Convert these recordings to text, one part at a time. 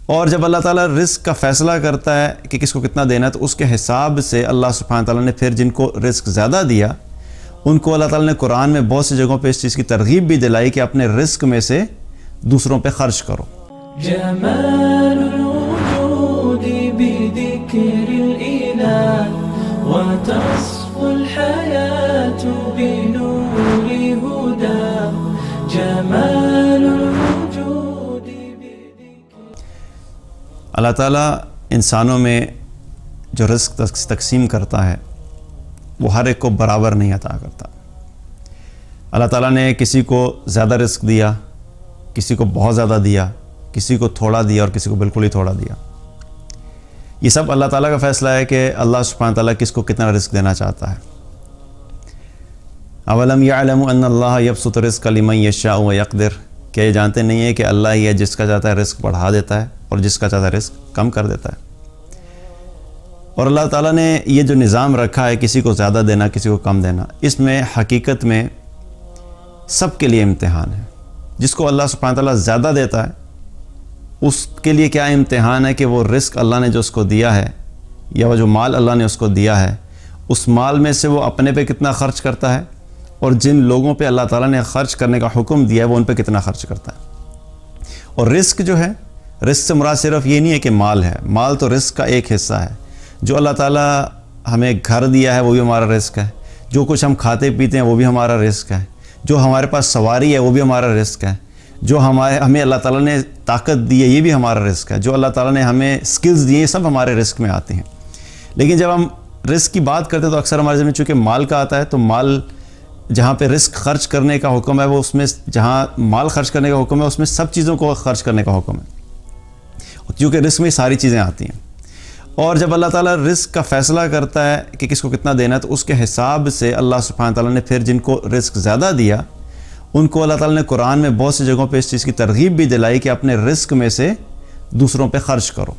اور جب اللہ تعالیٰ رزق کا فیصلہ کرتا ہے کہ کس کو کتنا دینا ہے تو اس کے حساب سے اللہ سبحانہ تعالیٰ نے پھر جن کو رزق زیادہ دیا ان کو اللہ تعالیٰ نے قرآن میں بہت سی جگہوں پہ اس چیز کی ترغیب بھی دلائی کہ اپنے رزق میں سے دوسروں پہ خرچ کرو۔ جمال الوجود بذكر الإله وتصفو الحياة بنور هدى جمال الوجود اللہ تعالیٰ انسانوں میں جو رزق تقسیم کرتا ہے وہ ہر ایک کو برابر نہیں عطا کرتا۔ اللہ تعالیٰ نے کسی کو زیادہ رزق دیا، کسی کو بہت زیادہ دیا، کسی کو تھوڑا دیا اور کسی کو بالکل ہی تھوڑا دیا۔ یہ سب اللہ تعالیٰ کا فیصلہ ہے کہ اللہ سبحانہ تعالیٰ کس کو کتنا رزق دینا چاہتا ہے۔ اولم یعلم ان اللہ یبسط الرزق لمن یشاء ویقدر، کہ یہ جانتے نہیں ہیں کہ اللہ ہی ہے جس کا چاہتا ہے رزق بڑھا دیتا ہے اور جس کا چاہتا ہے رزق کم کر دیتا ہے۔ اور اللہ تعالیٰ نے یہ جو نظام رکھا ہے کسی کو زیادہ دینا کسی کو کم دینا، اس میں حقیقت میں سب کے لیے امتحان ہے۔ جس کو اللہ سبحانہ تعالیٰ زیادہ دیتا ہے اس کے لیے کیا امتحان ہے کہ وہ رزق اللہ نے جو اس کو دیا ہے یا وہ جو مال اللہ نے اس کو دیا ہے اس مال میں سے وہ اپنے پہ کتنا خرچ کرتا ہے، اور جن لوگوں پہ اللہ تعالیٰ نے خرچ کرنے کا حکم دیا ہے وہ ان پہ کتنا خرچ کرتا ہے۔ اور رزق جو ہے، رزق سے مراد صرف یہ نہیں ہے کہ مال ہے، مال تو رزق کا ایک حصہ ہے۔ جو اللہ تعالیٰ ہمیں گھر دیا ہے وہ بھی ہمارا رزق ہے، جو کچھ ہم کھاتے پیتے ہیں وہ بھی ہمارا رزق ہے، جو ہمارے پاس سواری ہے وہ بھی ہمارا رزق ہے، جو ہمیں اللہ تعالیٰ نے طاقت دی ہے یہ بھی ہمارا رزق ہے، جو اللہ تعالیٰ نے ہمیں سکلز دیے یہ سب ہمارے رزق میں آتے ہیں۔ لیکن جب ہم رزق کی بات کرتے ہیں تو اکثر ہمارے ذہن میں چونکہ مال کا آتا ہے تو مال جہاں پہ رزق خرچ کرنے کا حکم ہے وہ اس میں جہاں مال خرچ کرنے کا حکم ہے اس میں سب چیزوں کو خرچ کرنے کا حکم ہے، کیونکہ رزق میں ساری چیزیں آتی ہیں۔ اور جب اللہ تعالیٰ رزق کا فیصلہ کرتا ہے کہ کس کو کتنا دینا ہے تو اس کے حساب سے اللہ سبحانہ تعالیٰ نے پھر جن کو رزق زیادہ دیا ان کو اللہ تعالیٰ نے قرآن میں بہت سی جگہوں پہ اس چیز کی ترغیب بھی دلائی کہ اپنے رزق میں سے دوسروں پہ خرچ کرو،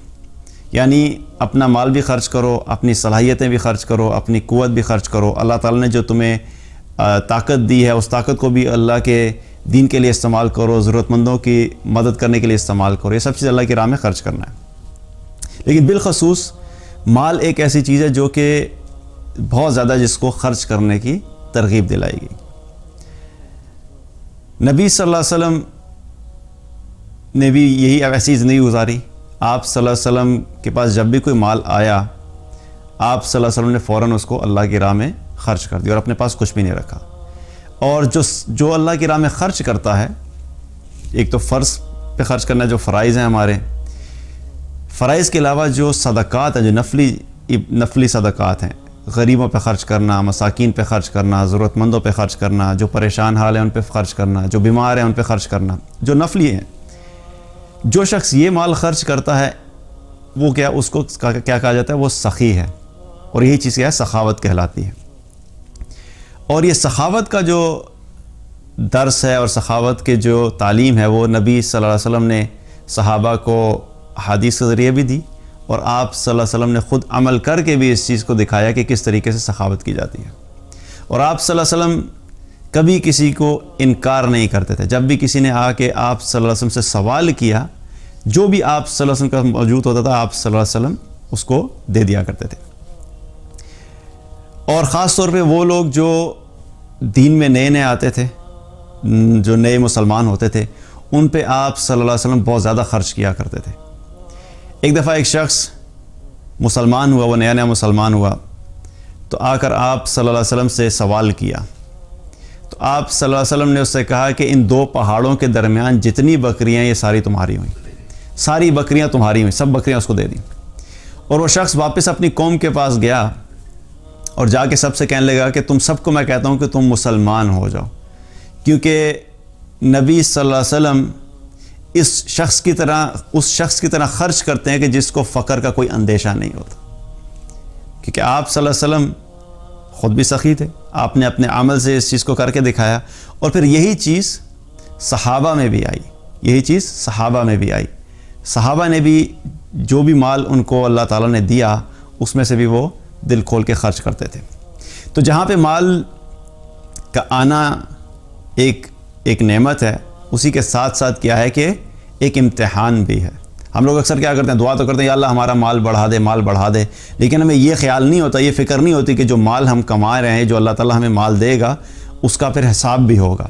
یعنی اپنا مال بھی خرچ کرو، اپنی صلاحیتیں بھی خرچ کرو، اپنی قوت بھی خرچ کرو۔ اللہ تعالیٰ نے جو تمہیں طاقت دی ہے اس طاقت کو بھی اللہ کے دین کے لیے استعمال کرو، ضرورت مندوں کی مدد کرنے کے لیے استعمال کرو، یہ سب چیز اللہ کی راہ میں خرچ کرنا ہے۔ لیکن بالخصوص مال ایک ایسی چیز ہے جو کہ بہت زیادہ جس کو خرچ کرنے کی ترغیب دلائی گئی۔ نبی صلی اللہ علیہ وسلم نے بھی یہی ایسی زندگی گزاری۔ آپ صلی اللہ علیہ وسلم کے پاس جب بھی کوئی مال آیا آپ صلی اللہ علیہ وسلم نے فوراً اس کو اللہ کی راہ میں خرچ کر دیا اور اپنے پاس کچھ بھی نہیں رکھا۔ اور جو اللہ کی راہ میں خرچ کرتا ہے، ایک تو فرض پہ خرچ کرنا جو فرائض ہیں ہمارے، فرائض کے علاوہ جو صدقات ہیں جو نفلی صدقات ہیں، غریبوں پہ خرچ کرنا، مساکین پہ خرچ کرنا، ضرورت مندوں پہ خرچ کرنا، جو پریشان حال ہیں ان پہ خرچ کرنا، جو بیمار ہیں ان پہ خرچ کرنا، جو نفلی ہیں، جو شخص یہ مال خرچ کرتا ہے وہ کیا اس کو کیا کہا جاتا ہے؟ وہ سخی ہے، اور یہی چیز کیا ہے؟ سخاوت کہلاتی ہے۔ اور یہ سخاوت کا جو درس ہے اور سخاوت کے جو تعلیم ہے وہ نبی صلی اللہ علیہ وسلم نے صحابہ کو حدیث کے ذریعے بھی دی، اور آپ صلی اللہ علیہ وسلم نے خود عمل کر کے بھی اس چیز کو دکھایا کہ کس طریقے سے سخاوت کی جاتی ہے۔ اور آپ صلی اللہ علیہ وسلم کبھی کسی کو انکار نہیں کرتے تھے۔ جب بھی کسی نے آ کے آپ صلی اللہ علیہ وسلم سے سوال کیا، جو بھی آپ صلی اللہ علیہ وسلم کا موجود ہوتا تھا آپ صلی اللہ علیہ وسلم اس کو دے دیا کرتے تھے۔ اور خاص طور پہ وہ لوگ جو دین میں نئے آتے تھے، جو نئے مسلمان ہوتے تھے، ان پہ آپ صلی اللہ علیہ وسلم بہت زیادہ خرچ کیا کرتے تھے۔ ایک دفعہ ایک شخص مسلمان ہوا، وہ نیا مسلمان ہوا، تو آ کر آپ صلی اللہ علیہ وسلم سے سوال کیا، تو آپ صلی اللہ علیہ وسلم نے اس سے کہا کہ ان دو پہاڑوں کے درمیان جتنی بکریاں یہ ساری تمہاری ہوئیں، ساری بکریاں تمہاری ہوئیں، سب بکریاں اس کو دے دیں۔ اور وہ شخص واپس اپنی قوم کے پاس گیا اور جا کے سب سے کہنے لگا کہ تم سب کو میں کہتا ہوں کہ تم مسلمان ہو جاؤ، کیونکہ نبی صلی اللہ علیہ وسلم اس شخص کی طرح خرچ کرتے ہیں کہ جس کو فقر کا کوئی اندیشہ نہیں ہوتا، کیونکہ آپ صلی اللہ علیہ وسلم خود بھی سخی تھے، آپ نے اپنے عمل سے اس چیز کو کر کے دکھایا، اور پھر یہی چیز صحابہ میں بھی آئی، صحابہ نے بھی جو بھی مال ان کو اللہ تعالیٰ نے دیا اس میں سے بھی وہ دل کھول کے خرچ کرتے تھے۔ تو جہاں پہ مال کا آنا ایک نعمت ہے، اسی کے ساتھ ساتھ کیا ہے کہ ایک امتحان بھی ہے۔ ہم لوگ اکثر کیا کرتے ہیں، دعا تو کرتے ہیں یا اللہ ہمارا مال بڑھا دے، مال بڑھا دے، لیکن ہمیں یہ خیال نہیں ہوتا، یہ فکر نہیں ہوتی کہ جو مال ہم کما رہے ہیں، جو اللہ تعالیٰ ہمیں مال دے گا اس کا پھر حساب بھی ہوگا۔